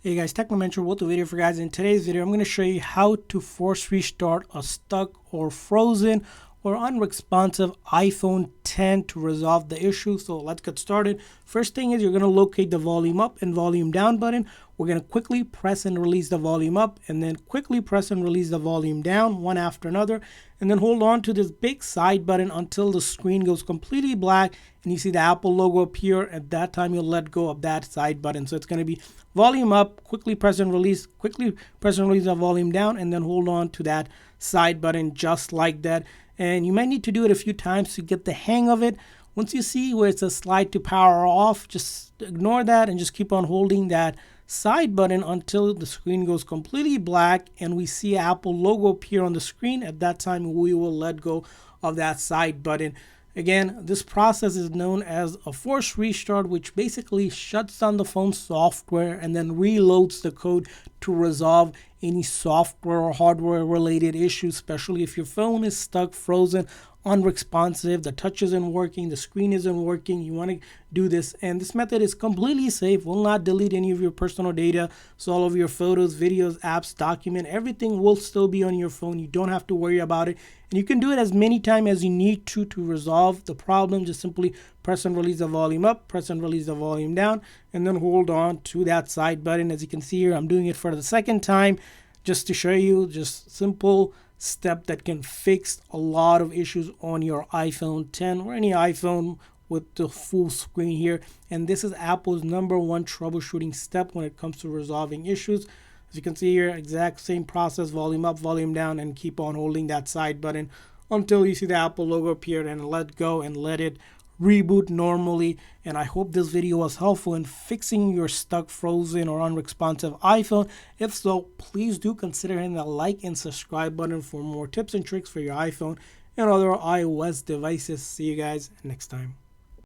Hey guys, Technomentary with the video for guys. In today's video, I'm going to show you how to force restart a stuck or frozen or unresponsive iPhone 10 to resolve the issue. So let's get started. First thing is you're going to locate the volume up and volume down button. We're going to quickly press and release the volume up and then quickly press and release the volume down one after another. And then hold on to this big side button until the screen goes completely black and you see the Apple logo appear. At that time, you'll let go of that side button. So it's going to be volume up, quickly press and release the volume down, and then hold on to that side button just like that. And you might need to do it a few times to get the hang of it. Once you see where it says slide to power off, just ignore that and just keep on holding that side button until the screen goes completely black and we see Apple logo appear on the screen. At that time, we will let go of that side button. Again, this process is known as a forced restart, which basically shuts down the phone software and then reloads the code to resolve any software or hardware related issues, especially if your phone is stuck, frozen, unresponsive, the touch isn't working, the screen isn't working. You want to do this, and this method is completely safe, will not delete any of your personal data. So all of your photos, videos, apps, document, everything will still be on your phone. You don't have to worry about it, and you can do it as many times as you need to resolve the problem. Just simply press and release the volume up, press and release the volume down, and then hold on to that side button. As you can see here, I'm doing it for the second time just to show you just simple step that can fix a lot of issues on your iPhone 10 or any iPhone with the full screen here. And this is Apple's #1 troubleshooting step when it comes to resolving issues. As you can see here, exact same process, volume up, volume down, and keep on holding that side button until you see the Apple logo appear, and let go and let it reboot normally. And I hope this video was helpful in fixing your stuck, frozen, or unresponsive iPhone. If so, please do consider hitting the like and subscribe button for more tips and tricks for your iPhone and other iOS devices. See you guys next time.